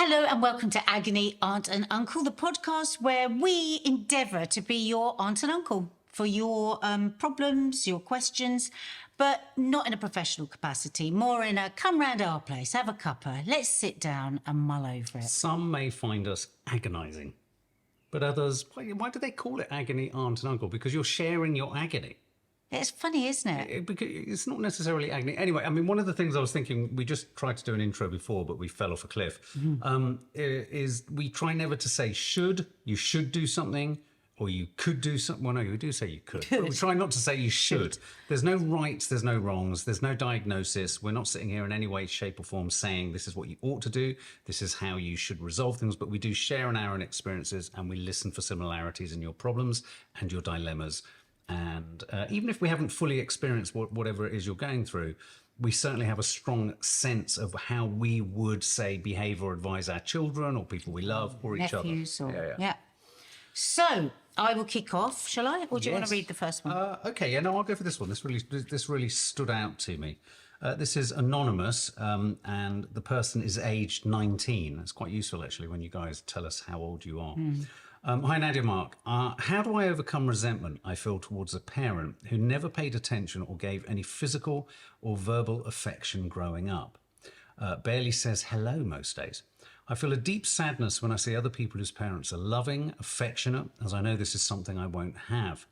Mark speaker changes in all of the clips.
Speaker 1: Hello and welcome to Agony, Aunt and Uncle, the podcast where we endeavour to be your aunt and uncle for your problems, your questions, but not in a professional capacity, more in a come round our place, have a cuppa, let's sit down and mull over it.
Speaker 2: Some may find us agonising, but others, why do they call it Agony, Aunt and Uncle? Because you're sharing your agony.
Speaker 1: It's funny, isn't it?
Speaker 2: Because it's not necessarily agony. Anyway, I mean, one of the things I was thinking, we just tried to do an intro before, but we fell off a cliff, is we try never to say should, you should do something, or you could do something. Well, no, you do say you could. But we try not to say you should. There's no rights, there's no wrongs, there's no diagnosis. We're not sitting here in any way, shape or form saying this is what you ought to do, this is how you should resolve things, but we do share our own experiences and we listen for similarities in your problems and your dilemmas. And even if we haven't fully experienced whatever it is you're going through, we certainly have a strong sense of how we would, say, behave or advise our children or people we love or each other.
Speaker 1: Yeah. So, I will kick off, shall I? Or do you want to read the first one?
Speaker 2: Okay, no, I'll go for this one. This really stood out to me. This is anonymous, and the person is aged 19. It's quite useful, actually, when you guys tell us how old you are. Hi, Nadia Mark. How do I overcome resentment I feel towards a parent who never paid attention or gave any physical or verbal affection growing up? Barely says hello most days. I feel a deep sadness when I see other people whose parents are loving, affectionate, as I know this is something I won't have.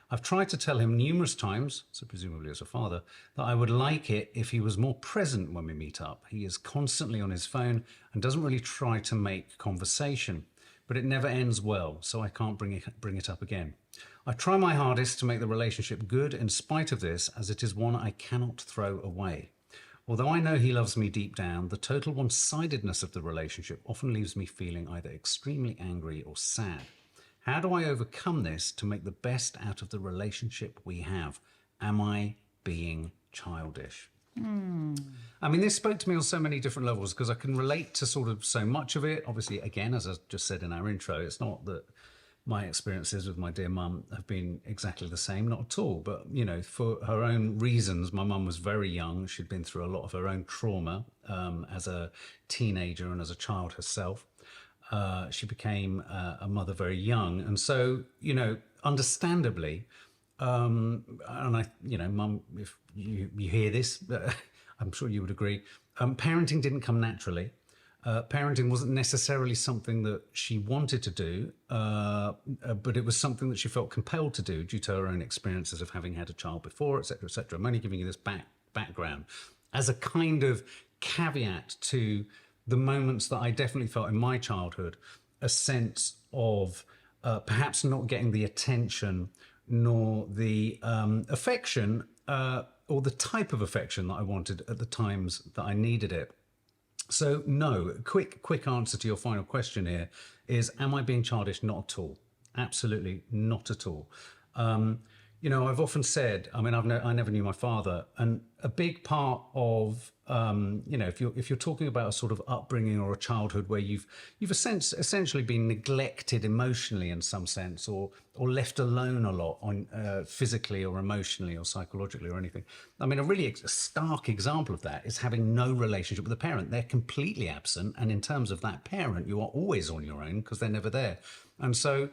Speaker 2: I've tried to tell him numerous times, so presumably as a father, that I would like it if he was more present when we meet up. He is constantly on his phone and doesn't really try to make conversation. But it never ends well, so I can't bring it up again. I try my hardest to make the relationship good in spite of this, as it is one I cannot throw away. Although I know he loves me deep down, the total one-sidedness of the relationship often leaves me feeling either extremely angry or sad. How do I overcome this to make the best out of the relationship we have? Am I being childish? I mean, this spoke to me on so many different levels because I can relate to sort of so much of it. Obviously, again, as I just said in our intro, it's not that my experiences with my dear mum have been exactly the same, not at all. But, you know, for her own reasons, my mum was very young. She'd been through a lot of her own trauma as a teenager and as a child herself. She became a mother very young. And so, you know, understandably, and I, you know, Mum, if you hear this, I'm sure you would agree, parenting didn't come naturally. Parenting wasn't necessarily something that she wanted to do, but it was something that she felt compelled to do due to her own experiences of having had a child before, etc., etc. I'm only giving you this background as a kind of caveat to the moments that I definitely felt in my childhood, a sense of perhaps not getting the attention nor the affection or the type of affection that I wanted at the times that I needed it. So no, quick answer to your final question here is, am I being childish? Not at all. Absolutely not at all. You know, I've often said, I mean, I never knew my father, and a big part of, you know, if you're talking about a sort of upbringing or a childhood where you've essentially been neglected emotionally in some sense, or left alone a lot on physically or emotionally or psychologically or anything. I mean, a really stark example of that is having no relationship with a parent. They're completely absent, and in terms of that parent, you are always on your own because they're never there. And so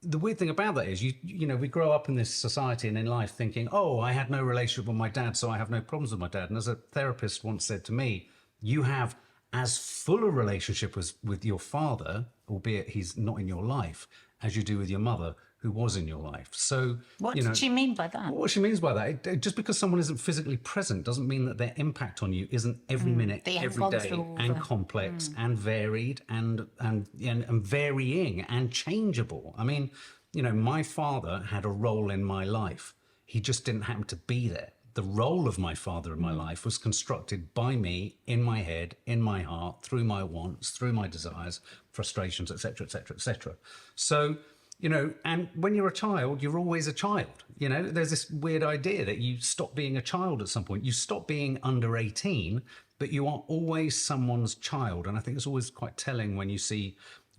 Speaker 2: the weird thing about that is, you know, we grow up in this society and in life thinking, oh, I had no relationship with my dad, so I have no problems with my dad. And as a therapist once said to me, you have as full a relationship with your father, albeit he's not in your life, as you do with your mother, who was in your life. So
Speaker 1: what did she mean by that?
Speaker 2: What she means by that, just because someone isn't physically present doesn't mean that their impact on you isn't every minute, every day, and complex and varied and varying and changeable. I mean, you know, my father had a role in my life. He just didn't happen to be there. The role of my father in my life was constructed by me, in my head, in my heart, through my wants, through my desires, frustrations, etc., etc., etc. So, you know, and when you're a child, you're always a child. You know, there's this weird idea that you stop being a child at some point. You stop being under 18, but you are always someone's child. And I think it's always quite telling when you see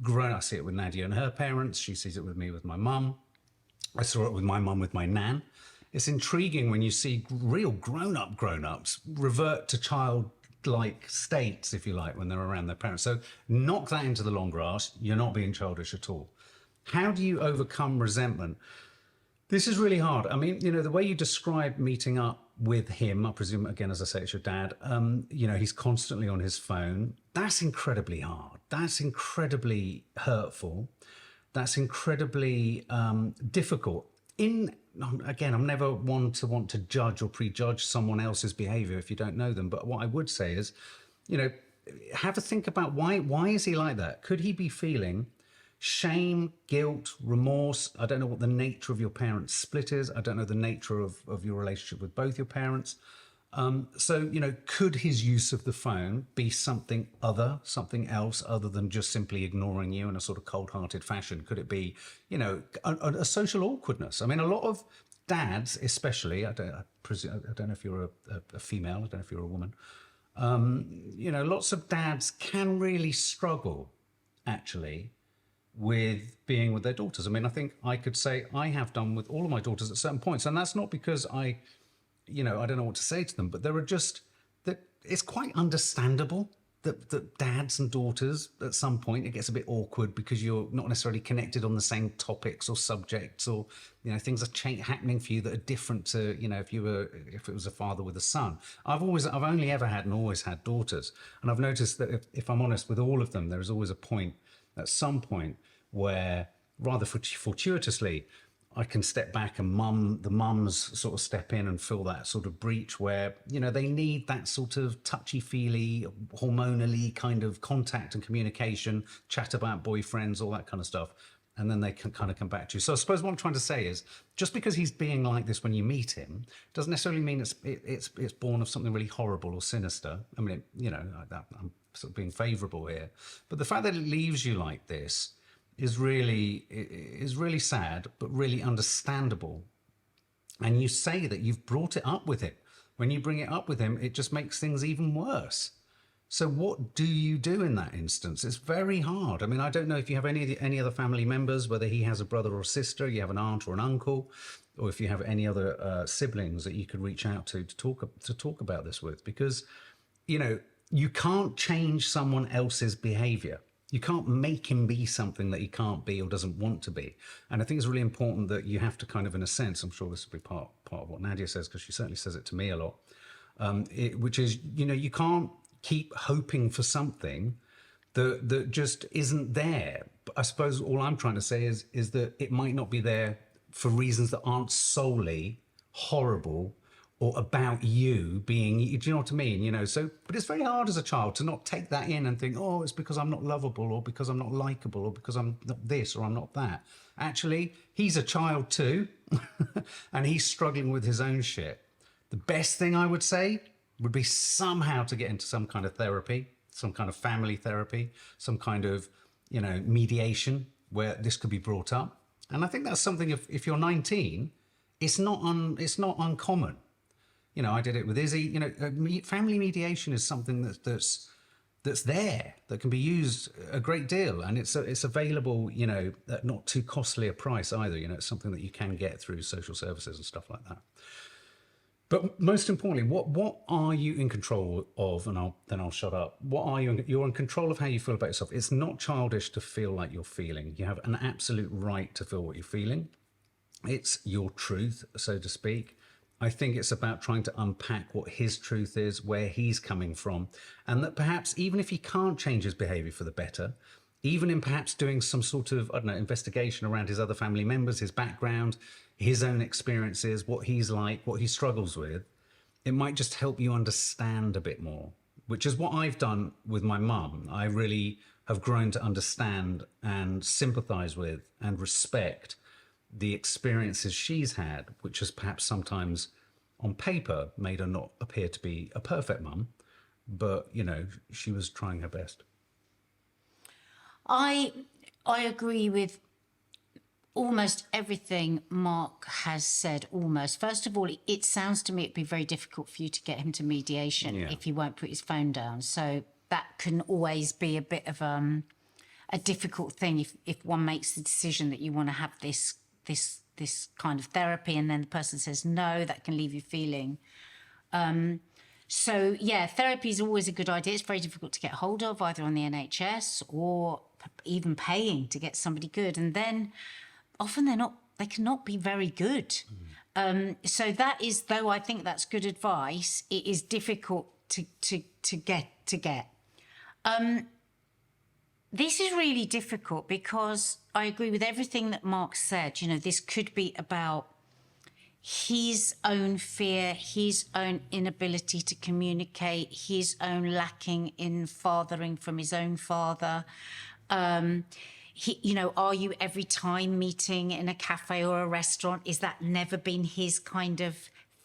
Speaker 2: I see it with Nadia and her parents. She sees it with me, with my mum. I saw it with my mum, with my nan. It's intriguing when you see real grown-ups revert to like states, if you like, when they're around their parents. So knock that into the long grass. You're not being childish at all. How do you overcome resentment? This is really hard. I mean, the way you describe meeting up with him, I presume, again, as I say, it's your dad, he's constantly on his phone. That's incredibly hard. That's incredibly hurtful. That's incredibly difficult. Again, I'm never one to want to judge or prejudge someone else's behavior if you don't know them. But what I would say is, have a think about why is he like that? Could he be feeling shame, guilt, remorse? I don't know what the nature of your parents' split is. I don't know the nature of your relationship with both your parents. So, could his use of the phone be something else other than just simply ignoring you in a sort of cold-hearted fashion? Could it be, a social awkwardness? I mean, a lot of dads, especially, I don't know if you're a female, I don't know if you're a woman, lots of dads can really struggle, actually, with being with their daughters. I mean, I think I could say I have done with all of my daughters at certain points, and that's not because I don't know what to say to them, but there are just that it's quite understandable that dads and daughters at some point it gets a bit awkward because you're not necessarily connected on the same topics or subjects, or things are happening for you that are different to if it was a father with a son. I've only ever had and always had daughters, and I've noticed that if I'm honest with all of them, there is always a point at some point where rather fortuitously I can step back and the mums sort of step in and fill that sort of breach where, they need that sort of touchy-feely, hormonally kind of contact and communication, chat about boyfriends, all that kind of stuff. And then they can kind of come back to you. So I suppose what I'm trying to say is, just because he's being like this when you meet him, doesn't necessarily mean it's born of something really horrible or sinister. I mean, I'm sort of being favourable here. But the fact that it leaves you like this is really sad, but really understandable. And you say that you've brought it up with him. When you bring it up with him, it just makes things even worse. So what do you do in that instance? It's very hard. I mean, I don't know if you have any other family members, whether he has a brother or sister, you have an aunt or an uncle, or if you have any other siblings that you could reach out to talk about this with, because you can't change someone else's behavior. You can't make him be something that he can't be or doesn't want to be. And I think it's really important that you have to kind of, in a sense, I'm sure this will be part of what Nadia says, because she certainly says it to me a lot, which is, you can't keep hoping for something that just isn't there. But I suppose all I'm trying to say is that it might not be there for reasons that aren't solely horrible or about you being, do you know what I mean? So, but it's very hard as a child to not take that in and think, oh, it's because I'm not lovable, or because I'm not likable, or because I'm not this or I'm not that. Actually, he's a child too, and he's struggling with his own shit. The best thing I would say would be somehow to get into some kind of therapy, some kind of family therapy, some kind of, mediation where this could be brought up. And I think that's something, if you're 19, it's not uncommon. I did it with Izzy. Family mediation is something that's there, that can be used a great deal, and it's available, at not too costly a price either. It's something that you can get through social services and stuff like that. But most importantly, what are you in control of? And I'll shut up. What are you? You're in control of how you feel about yourself. It's not childish to feel like you're feeling. You have an absolute right to feel what you're feeling. It's your truth, so to speak. I think it's about trying to unpack what his truth is, where he's coming from, and that perhaps even if he can't change his behavior for the better, even in perhaps doing some sort of, investigation around his other family members, his background, his own experiences, what he's like, what he struggles with, it might just help you understand a bit more, which is what I've done with my mum. I really have grown to understand and sympathize with and respect the experiences she's had, which has perhaps sometimes on paper made her not appear to be a perfect mum, but she was trying her best.
Speaker 1: I agree with almost everything Mark has said. Almost. First of all, it sounds to me it'd be very difficult for you to get him to mediation if he won't put his phone down. So that can always be a bit of a difficult thing if one makes the decision that you want to have this kind of therapy and then the person says no, that can leave you feeling So, yeah, therapy is always a good idea. It's very difficult to get hold of, either on the NHS or even paying to get somebody good. And then often they cannot be very good. So that is, though I think that's good advice, it is difficult to get. This is really difficult because I agree with everything that Mark said. You know, this could be about his own fear, his own inability to communicate, his own lacking in fathering from his own father. You know, are you every time meeting in a cafe or a restaurant? Is that never been his kind of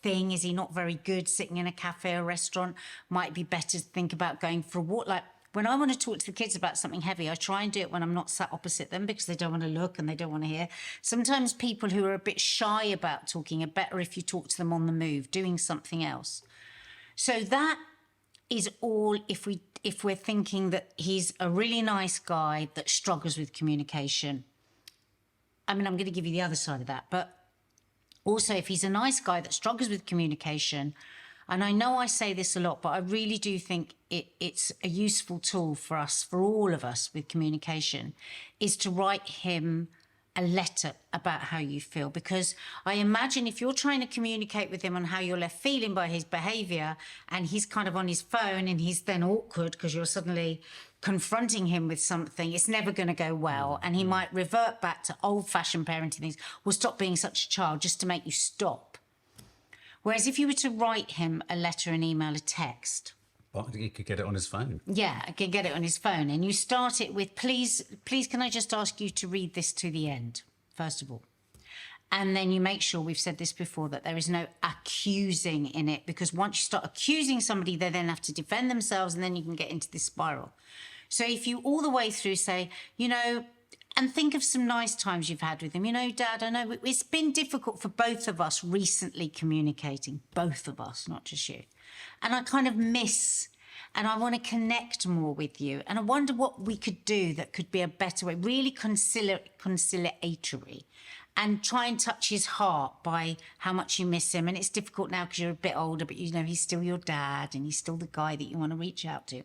Speaker 1: thing? Is he not very good sitting in a cafe or restaurant? Might be better to think about going for a walk. Like, when I want to talk to the kids about something heavy, I try and do it when I'm not sat opposite them because they don't want to look and they don't want to hear. Sometimes people who are a bit shy about talking are better if you talk to them on the move, doing something else. So that is all if we're thinking that he's a really nice guy that struggles with communication. I mean, I'm going to give you the other side of that, but also if he's a nice guy that struggles with communication, and I know I say this a lot, but I really do think it's a useful tool for us, for all of us with communication, is to write him a letter about how you feel. Because I imagine if you're trying to communicate with him on how you're left feeling by his behaviour, and he's kind of on his phone and he's then awkward because you're suddenly confronting him with something, it's never going to go well. And he might revert back to old-fashioned parenting things. Well, stop being such a child, just to make you stop. Whereas if you were to write him a letter, an email, a text.
Speaker 2: But he could get it on his phone.
Speaker 1: Yeah, I can get it on his phone. And you start it with, please, can I just ask you to read this to the end, first of all. And then you make sure, we've said this before, that there is no accusing in it. Because once you start accusing somebody, they then have to defend themselves and then you can get into this spiral. So if you all the way through say, you know, and think of some nice times you've had with him. You know, Dad, I know it's been difficult for both of us recently communicating, both of us, not just you. And I kind of miss, and I want to connect more with you. And I wonder what we could do that could be a better way, really conciliatory, and try and touch his heart by how much you miss him. And it's difficult now because you're a bit older, but you know, he's still your dad and he's still the guy that you want to reach out to.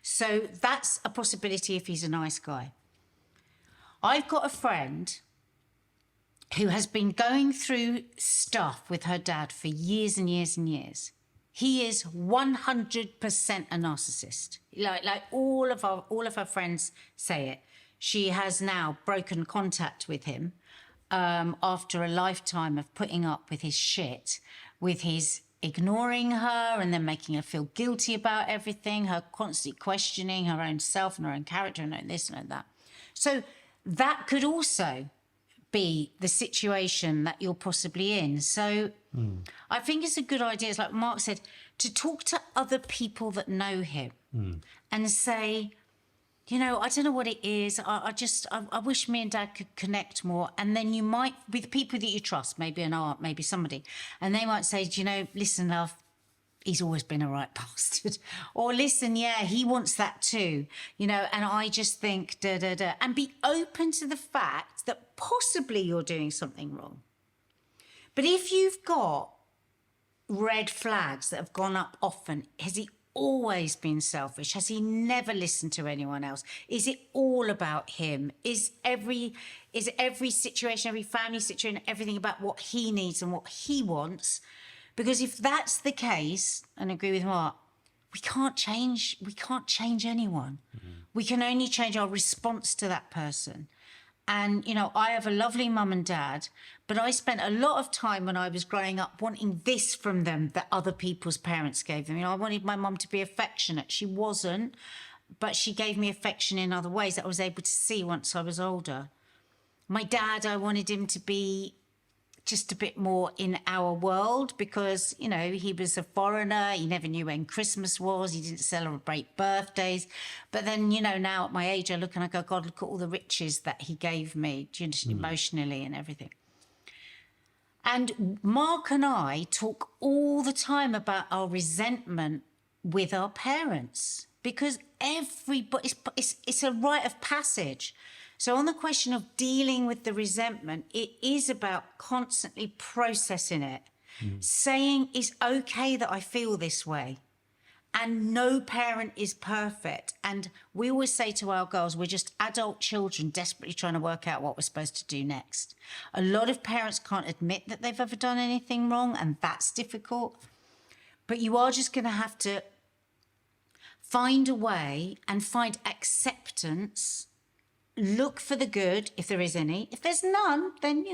Speaker 1: So that's a possibility if he's a nice guy. I've got a friend who has been going through stuff with her dad for years and years and years. He is 100% a narcissist. Like all of her friends say it. She has now broken contact with him after a lifetime of putting up with his shit, with his ignoring her and then making her feel guilty about everything, her constantly questioning her own self and her own character and this and that. So that could also be the situation that you're possibly in. So I think it's a good idea, as like Mark said, to talk to other people that know him and say, you know, I don't know what it is. I wish me and Dad could connect more. And then you might, with people that you trust, maybe an aunt, maybe somebody, and they might say, you know, listen, love, he's always been a right bastard. Or listen, yeah, he wants that too. You know, and I just think da-da-da. And be open to the fact that possibly you're doing something wrong. But if you've got red flags that have gone up often, has he always been selfish? Has he never listened to anyone else? Is it all about him? Is every situation, every family situation, everything about what he needs and what he wants? Because if that's the case, and I agree with Mark, we can't change anyone. We can only change our response to that person. And, you know, I have a lovely mum and dad, but I spent a lot of time when I was growing up wanting this from them that other people's parents gave them. You know, I wanted my mum to be affectionate. She wasn't, but she gave me affection in other ways that I was able to see once I was older. My dad, I wanted him to be just a bit more in our world because, you know, he was a foreigner. He never knew when Christmas was. He didn't celebrate birthdays. But then, you know, now at my age, I look and I go, God, look at all the riches that he gave me, just emotionally and everything. And Mark and I talk all the time about our resentment with our parents because everybody, it's a rite of passage. So on the question of dealing with the resentment, it is about constantly processing it. saying it's okay that I feel this way. And no parent is perfect. And we always say to our girls, we're just adult children desperately trying to work out what we're supposed to do next. A lot of parents can't admit that they've ever done anything wrong, and that's difficult. But you are just going to have to find a way and find acceptance. Look for the good, if there is any. If there's none, then,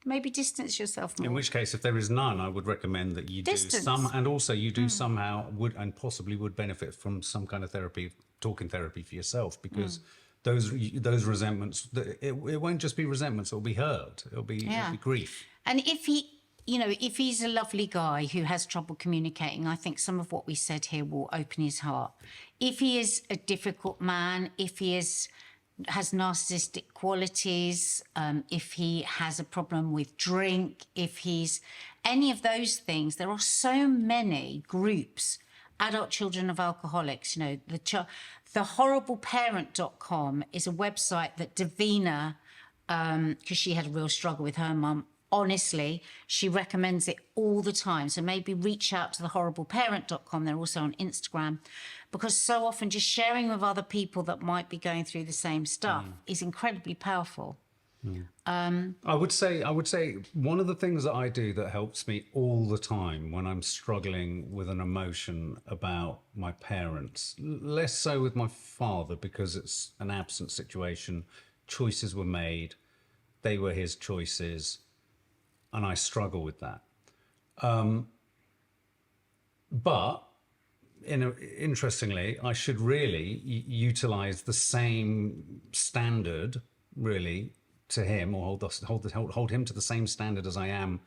Speaker 1: maybe distance yourself more.
Speaker 2: In which case, if there is none, I would recommend that you
Speaker 1: Distance.
Speaker 2: do some, and also you do somehow would and possibly would benefit from some kind of therapy, talking therapy for yourself, because those resentments, it won't just be resentments, it'll be hurt, it'll be grief.
Speaker 1: And if he's a lovely guy who has trouble communicating, I think some of what we said here will open his heart. If he is a difficult man, if he has narcissistic qualities, if he has a problem with drink, if he's any of those things, there are so many groups, adult children of alcoholics, the horribleparent.com is a website that Davina, because she had a real struggle with her mum, honestly, she recommends it all the time. So maybe reach out to the horribleparent.com. They're also on Instagram, because so often just sharing with other people that might be going through the same stuff is incredibly powerful.
Speaker 2: I would say one of the things that I do that helps me all the time when I'm struggling with an emotion about my parents, less so with my father because it's an absent situation, choices were made, they were his choices, and I struggle with that. But interestingly, I should really utilize the same standard, really, to him, or hold him to the same standard as I am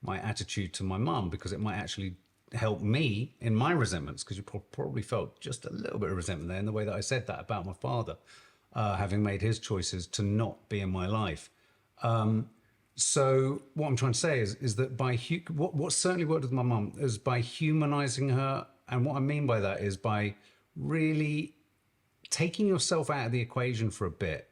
Speaker 2: my attitude to my mum, because it might actually help me in my resentments, because you probably felt just a little bit of resentment there in the way that I said that about my father, having made his choices to not be in my life. So what I'm trying to say is that what certainly worked with my mum is by humanizing her. And what I mean by that is by really taking yourself out of the equation for a bit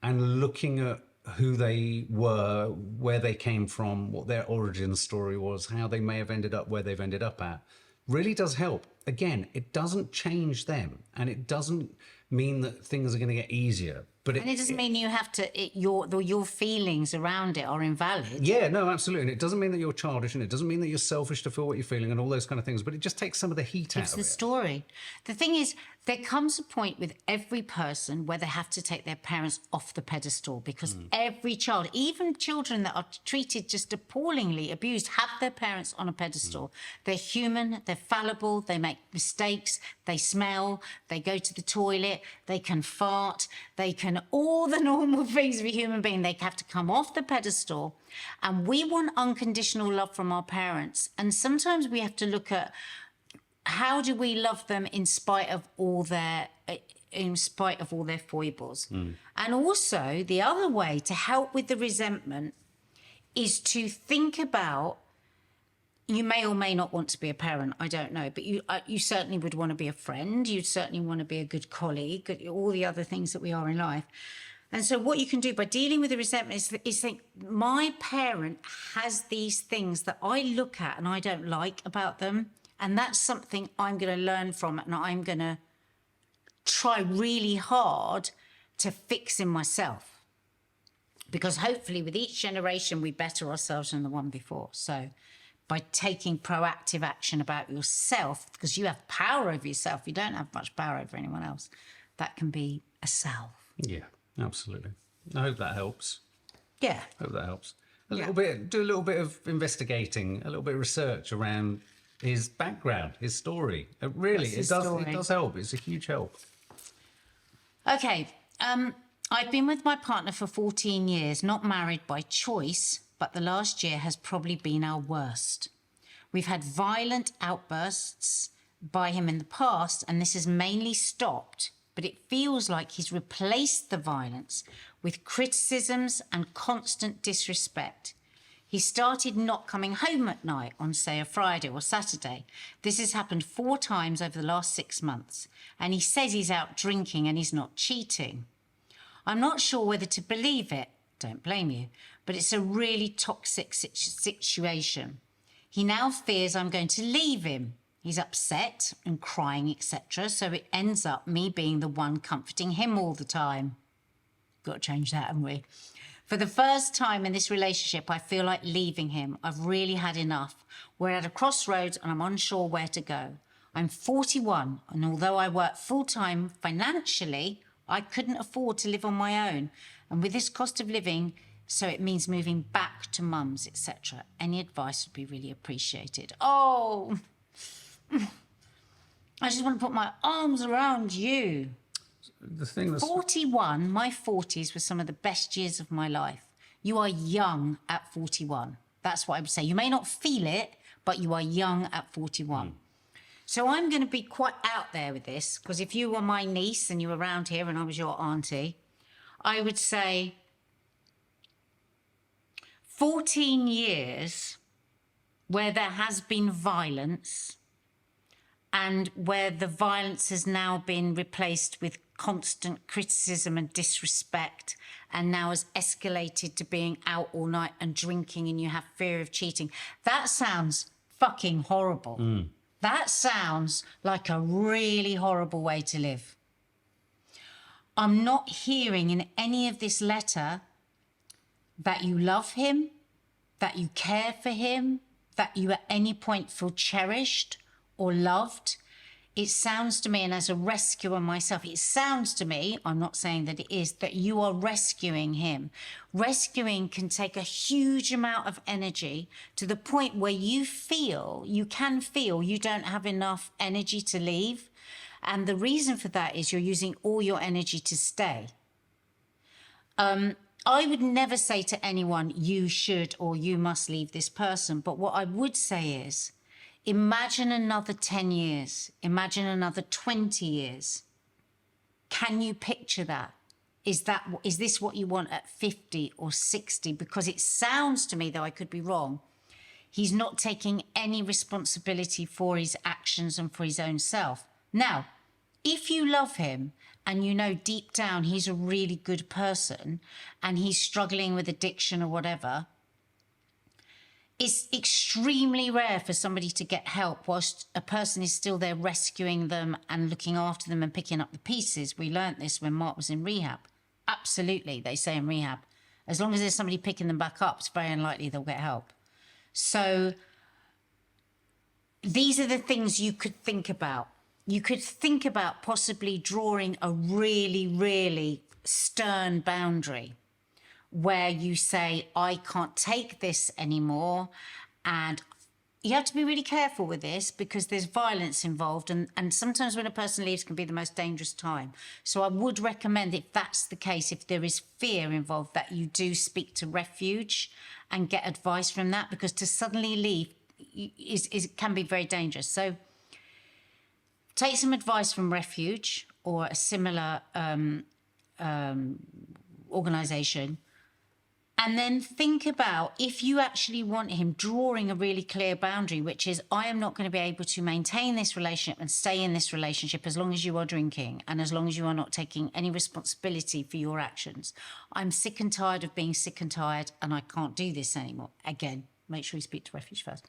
Speaker 2: and looking at who they were, where they came from, what their origin story was, how they may have ended up where they've ended up at, really does help. Again, it doesn't change them, and it doesn't mean that things are going to get easier. But
Speaker 1: it doesn't mean you have to, your feelings around it are invalid.
Speaker 2: Yeah, no, absolutely. And it doesn't mean that you're childish, and it doesn't mean that you're selfish to feel what you're feeling and all those kind of things, but it just takes some of the heat out of it.
Speaker 1: It's the story. The thing is, there comes a point with every person where they have to take their parents off the pedestal, because every child, even children that are treated just appallingly abused, have their parents on a pedestal. They're human, they're fallible, they make mistakes, they smell, they go to the toilet, they can fart, they can all the normal things of a human being. They have to come off the pedestal, and we want unconditional love from our parents. And sometimes we have to look at how do we love them in spite of all their foibles. And also the other way to help with the resentment is to think about, you may or may not want to be a parent, I don't know, but you certainly would want to be a friend, you'd certainly want to be a good colleague, all the other things that we are in life. And so what you can do by dealing with the resentment is think, my parent has these things that I look at and I don't like about them, and that's something I'm going to learn from, and I'm going to try really hard to fix in myself. Because hopefully with each generation we better ourselves than the one before. So by taking proactive action about yourself, because you have power over yourself, you don't have much power over anyone else, that can be a salve.
Speaker 2: Yeah, absolutely. I hope that helps.
Speaker 1: Yeah.
Speaker 2: I hope that helps. Do a little bit of investigating, a little bit of research around his background, his story. It does help. It's a huge help.
Speaker 1: Okay. I've been with my partner for 14 years, not married by choice, but the last year has probably been our worst. We've had violent outbursts by him in the past, and this has mainly stopped, but it feels like he's replaced the violence with criticisms and constant disrespect. He started not coming home at night on, say, a Friday or Saturday. This has happened 4 times over the last 6 months, and he says he's out drinking and he's not cheating. I'm not sure whether to believe it, don't blame you, but it's a really toxic situation. He now fears I'm going to leave him. He's upset and crying, etc. So it ends up me being the one comforting him all the time. Got to change that, haven't we? For the first time in this relationship, I feel like leaving him. I've really had enough. We're at a crossroads and I'm unsure where to go. I'm 41, and although I work full-time financially, I couldn't afford to live on my own. And with this cost of living, so it means moving back to mum's, etc. Any advice would be really appreciated. Oh, I just want to put my arms around you.
Speaker 2: The thing that's
Speaker 1: 41, my 40s were some of the best years of my life. You are young at 41. That's what I would say. You may not feel it, but you are young at 41. So I'm going to be quite out there with this, because if you were my niece and you were around here and I was your auntie, I would say 14 years where there has been violence and where the violence has now been replaced with constant criticism and disrespect, and now has escalated to being out all night and drinking, and you have fear of cheating. That sounds fucking horrible. That sounds like a really horrible way to live. I'm not hearing in any of this letter that you love him, that you care for him, that you at any point feel cherished or loved. It sounds to me, and as a rescuer myself, it sounds to me, I'm not saying that it is, that you are rescuing him. Rescuing can take a huge amount of energy to the point where you can feel you don't have enough energy to leave. And the reason for that is you're using all your energy to stay. I would never say to anyone, you should or you must leave this person. But what I would say is, imagine another 10 years. Imagine another 20 years. Can you picture that? Is this what you want at 50 or 60? Because it sounds to me, though I could be wrong, he's not taking any responsibility for his actions and for his own self. Now, if you love him and you know deep down he's a really good person and he's struggling with addiction or whatever, it's extremely rare for somebody to get help whilst a person is still there rescuing them and looking after them and picking up the pieces. We learnt this when Mark was in rehab. Absolutely, they say in rehab. As long as there's somebody picking them back up, it's very unlikely they'll get help. So these are the things you could think about. You could think about possibly drawing a really, really stern boundary where you say, I can't take this anymore. And you have to be really careful with this because there's violence involved. And sometimes when a person leaves can be the most dangerous time. So I would recommend, if that's the case, if there is fear involved, that you do speak to Refuge and get advice from that, because to suddenly leave can be very dangerous. So take some advice from Refuge or a similar organisation. And then think about, if you actually want him, drawing a really clear boundary, which is, I am not going to be able to maintain this relationship and stay in this relationship as long as you are drinking and as long as you are not taking any responsibility for your actions. I'm sick and tired of being sick and tired and I can't do this anymore. Again, make sure you speak to Refuge first.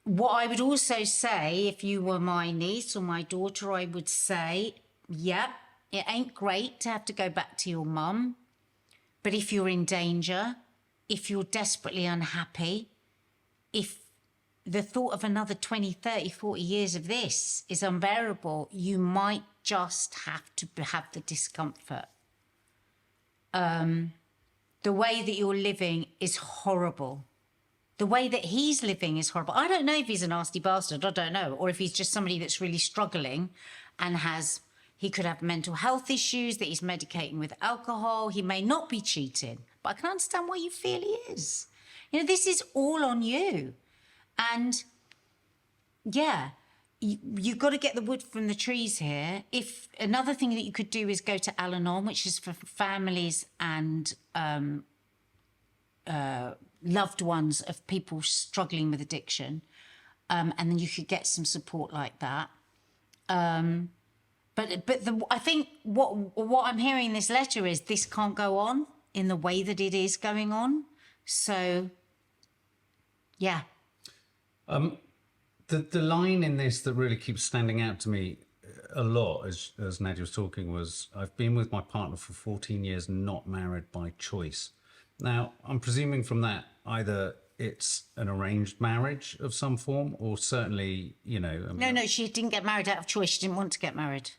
Speaker 1: What I would also say, if you were my niece or my daughter, I would say, yeah, it ain't great to have to go back to your mum. But if you're in danger, if you're desperately unhappy, if the thought of another 20, 30, 40 years of this is unbearable, you might just have to have the discomfort. The way that you're living is horrible. The way that he's living is horrible. I don't know if he's a nasty bastard, I don't know. Or if he's just somebody that's really struggling and he could have mental health issues that he's medicating with alcohol. He may not be cheating, but I can understand why you feel he is. You know, this is all on you. And yeah, you've got to get the wood from the trees here. If another thing that you could do is go to Al-Anon, which is for families and loved ones of people struggling with addiction. And then you could get some support like that. But I think what I'm hearing in this letter is this can't go on in the way that it is going on. So Yeah.
Speaker 2: The line in this that really keeps standing out to me a lot, as Nadia was talking, was, I've been with my partner for 14 years, not married by choice. Now, I'm presuming from that either it's an arranged marriage of some form, or certainly,
Speaker 1: No, she didn't get married out of choice. She didn't want to get married.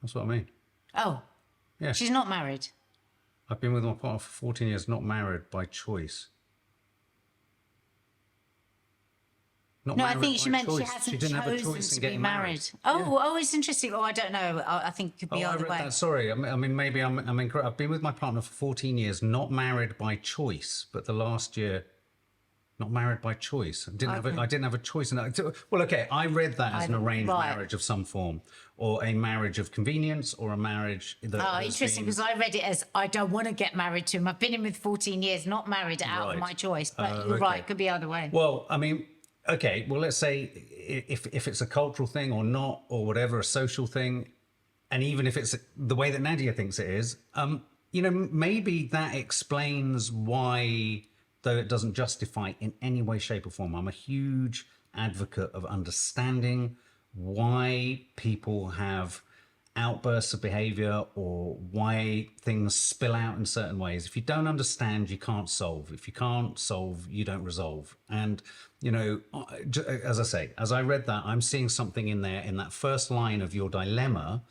Speaker 2: That's what I mean.
Speaker 1: Oh.
Speaker 2: Yeah.
Speaker 1: She's not married.
Speaker 2: I've been with my partner for 14 years, not married by choice. Not
Speaker 1: No, I
Speaker 2: married
Speaker 1: think she
Speaker 2: by
Speaker 1: meant she
Speaker 2: choice.
Speaker 1: hasn't
Speaker 2: didn't have a
Speaker 1: chosen
Speaker 2: choice in
Speaker 1: to be
Speaker 2: getting
Speaker 1: married. Oh, it's interesting. Oh, I don't know. I think it could be
Speaker 2: I
Speaker 1: either
Speaker 2: read
Speaker 1: way.
Speaker 2: that. Sorry, I mean maybe I'm incorrect. I've been with my partner for 14 years, not married by choice, but the last year, not married by choice. I didn't have a choice in that. Well, okay, I read that as an arranged marriage of some form, or a marriage of convenience, or a marriage that.
Speaker 1: Oh, interesting, because I read it as, I don't want to get married to him. I've been in with 14 years, not married out of my choice. But you're right, it could be either way.
Speaker 2: Well, I mean, okay, well, let's say if it's a cultural thing or not, or whatever, a social thing, and even if it's the way that Nadia thinks it is, maybe that explains why, though it doesn't justify in any way, shape or form. I'm a huge advocate of understanding why people have outbursts of behavior or why things spill out in certain ways. If you don't understand, you can't solve. If you can't solve, you don't resolve. And, as I say, as I read that, I'm seeing something in there in that first line of your dilemma,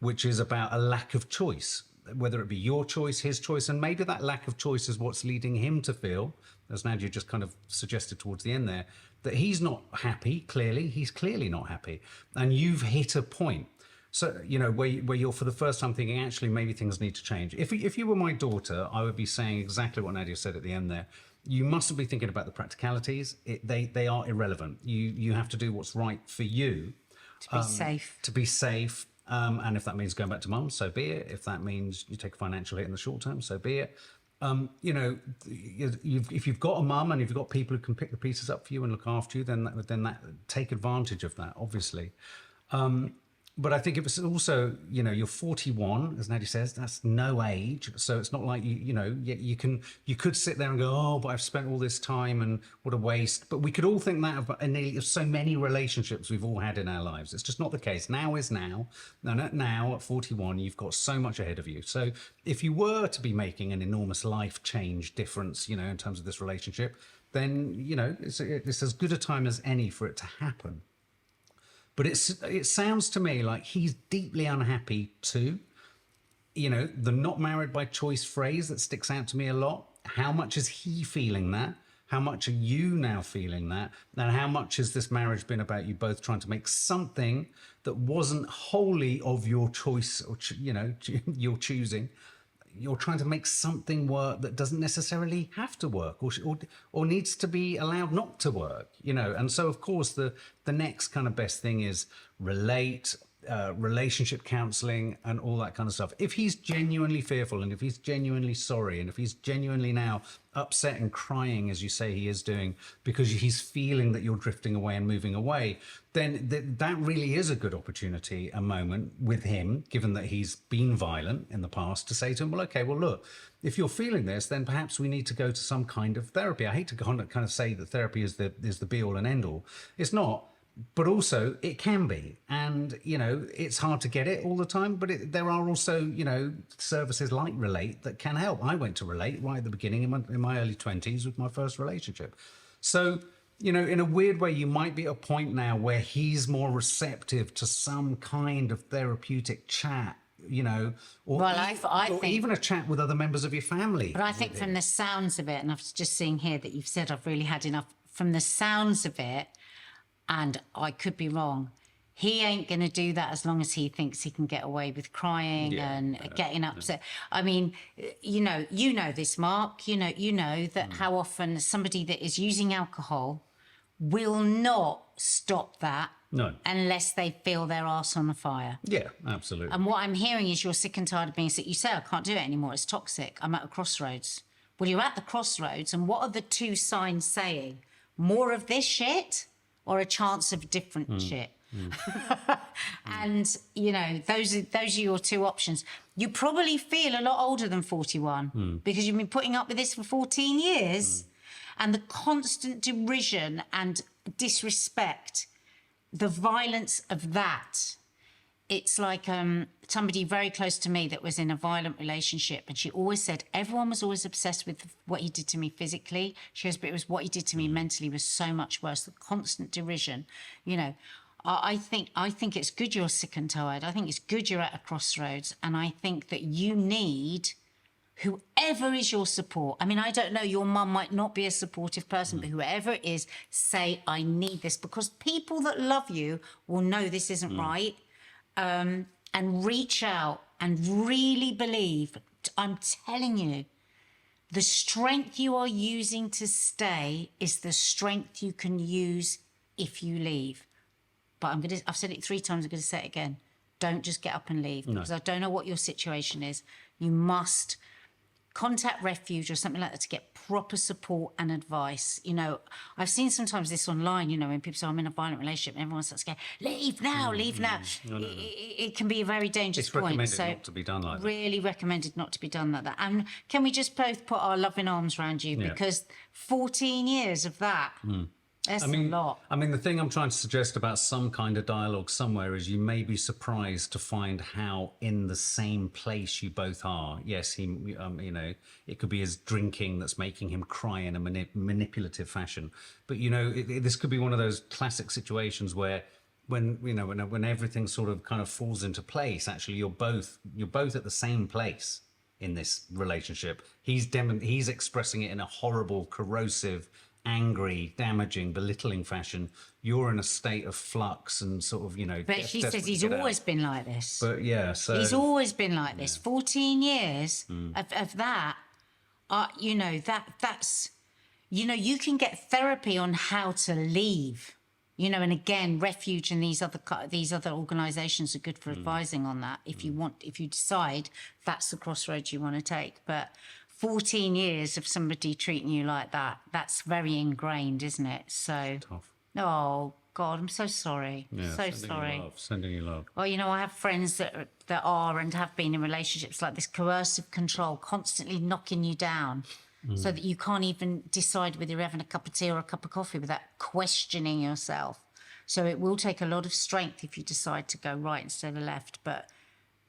Speaker 2: which is about a lack of choice, whether it be your choice, his choice, and maybe that lack of choice is what's leading him to feel, as Nadia just kind of suggested towards the end there, that he's not happy. Clearly, he's clearly not happy, and you've hit a point. So, where you're for the first time thinking, actually, maybe things need to change. If you were my daughter, I would be saying exactly what Nadia said at the end there. You mustn't be thinking about the practicalities. They are irrelevant. You have to do what's right for you.
Speaker 1: To be safe.
Speaker 2: To be safe. And if that means going back to mum, so be it. If that means you take a financial hit in the short term, so be it. If you've got a mum and if you've got people who can pick the pieces up for you and look after you, then that take advantage of that, obviously. But I think if it's also, you're 41, as Nadia says, that's no age. So it's not like, you could sit there and go, oh, but I've spent all this time and what a waste. But we could all think that of so many relationships we've all had in our lives. It's just not the case. Now is now. Now at 41, you've got so much ahead of you. So if you were to be making an enormous life change difference, in terms of this relationship, then, it's as good a time as any for it to happen. But it sounds to me like he's deeply unhappy too. The not married by choice phrase that sticks out to me a lot. How much is he feeling that? How much are you now feeling that? And how much has this marriage been about you both trying to make something that wasn't wholly of your choice or, your choosing? You're trying to make something work that doesn't necessarily have to work or needs to be allowed not to work, And so, of course, the next kind of best thing is relate, relationship counseling and all that kind of stuff. If he's genuinely fearful and if he's genuinely sorry and if he's genuinely now upset and crying, as you say he is doing, because he's feeling that you're drifting away and moving away, then that really is a good opportunity, a moment with him, given that he's been violent in the past, to say to him, well, okay, well, look, if you're feeling this, then perhaps we need to go to some kind of therapy. I hate to kind of say that therapy is the be all and end all. It's not. But also it can be, and it's hard to get it all the time, but there are also services like Relate that can help. I went to Relate right at the beginning in my early 20s with my first relationship. So in a weird way, you might be at a point now where he's more receptive to some kind of therapeutic chat, or even a chat with other members of your family.
Speaker 1: But I think from the sounds of it, and I've just seen here that you've said I've really had enough, from the sounds of it, and I could be wrong, he ain't going to do that as long as he thinks he can get away with crying and getting upset. I mean, you know this, Mark. You know that how often somebody that is using alcohol will not stop that unless they feel their arse on the fire.
Speaker 2: Yeah, absolutely.
Speaker 1: And what I'm hearing is you're sick and tired of being sick. You say, I can't do it anymore. It's toxic. I'm at a crossroads. Well, you're at the crossroads, and what are the two signs saying? More of this shit or a chance of different shit? And, those are your two options. You probably feel a lot older than 41 because you've been putting up with this for 14 years. And the constant derision and disrespect, the violence of that. It's like somebody very close to me that was in a violent relationship, and she always said everyone was always obsessed with what he did to me physically. She goes, but it was what he did to me mentally was so much worse. The constant derision, you know. I think it's good you're sick and tired. I think it's good you're at a crossroads, and I think that you need whoever is your support. I mean, I don't know, your mum might not be a supportive person, but whoever it is, say, I need this, because people that love you will know this isn't right. And reach out and really believe. I'm telling you, the strength you are using to stay is the strength you can use if you leave. But I've said it 3 times, I'm going to say it again. Don't just get up and leave, because I don't know what your situation is. You must contact refuge or something like that to get proper support and advice. You know, I've seen sometimes this online, you know, when people say I'm in a violent relationship and everyone starts going, leave now, leave now. No. It can be a very dangerous point.
Speaker 2: It's recommended not to be done like that.
Speaker 1: Really recommended not to be done like that. And can we just both put our loving arms around you? Because 14 years of that, that's a lot.
Speaker 2: I mean, the thing I'm trying to suggest about some kind of dialogue somewhere is you may be surprised to find how in the same place you both are. Yes, he, you know, it could be his drinking that's making him cry in a manipulative fashion. But, you know, this could be one of those classic situations where when everything sort of kind of falls into place, actually you're both at the same place in this relationship. He's expressing it in a horrible, corrosive, angry, damaging, belittling fashion. You're in a state of flux and sort of, you know.
Speaker 1: But she says he's always been like this.
Speaker 2: But yeah, so
Speaker 1: he's always been like this. 14 years of that. You know, that's, you know, you can get therapy on how to leave. You know, and again, Refuge and these other organisations are good for advising on that. If you decide that's the crossroads you want to take, but 14 years of somebody treating you like that, that's very ingrained, isn't it? So
Speaker 2: tough.
Speaker 1: Oh God, I'm so sorry.
Speaker 2: Yeah,
Speaker 1: so sorry.
Speaker 2: Sending you love.
Speaker 1: Well, you know, I have friends that are and have been in relationships like this, coercive control, constantly knocking you down, so that you can't even decide whether you're having a cup of tea or a cup of coffee without questioning yourself. So it will take a lot of strength if you decide to go right instead of left, but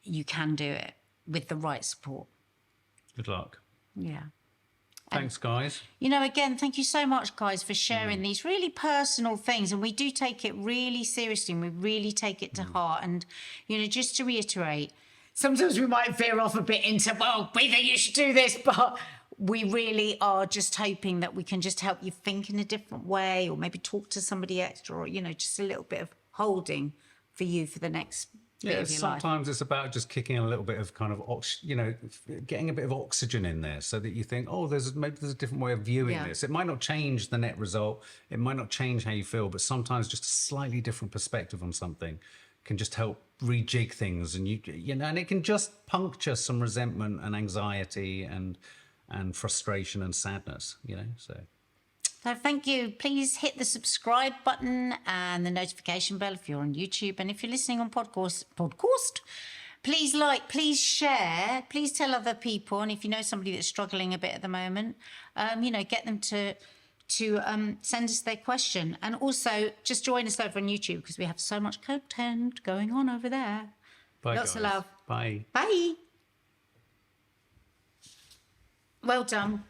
Speaker 1: you can do it with the right support.
Speaker 2: Good luck.
Speaker 1: Yeah.
Speaker 2: Thanks, guys.
Speaker 1: You know, again, thank you so much, guys, for sharing these really personal things. And we do take it really seriously, and we really take it to heart. And, you know, just to reiterate, sometimes we might veer off a bit into, well, we think you should do this, but we really are just hoping that we can just help you think in a different way, or maybe talk to somebody extra, or, you know, just a little bit of holding for you for the next bit of your life.
Speaker 2: Sometimes it's about just kicking a little bit of kind of, you know, getting a bit of oxygen in there so that you think, oh, maybe there's a different way of viewing this. It might not change the net result. It might not change how you feel, but sometimes just a slightly different perspective on something can just help rejig things. And you know, and it can just puncture some resentment and anxiety and frustration and sadness, you know, so
Speaker 1: thank you. Please hit the subscribe button and the notification bell if you're on YouTube. And if you're listening on podcast, please like, please share, please tell other people. And if you know somebody that's struggling a bit at the moment, you know, get them to send us their question. And also just join us over on YouTube, because we have so much content going on over there.
Speaker 2: Bye,
Speaker 1: Lots
Speaker 2: guys.
Speaker 1: of love.
Speaker 2: Bye.
Speaker 1: Bye. Well done.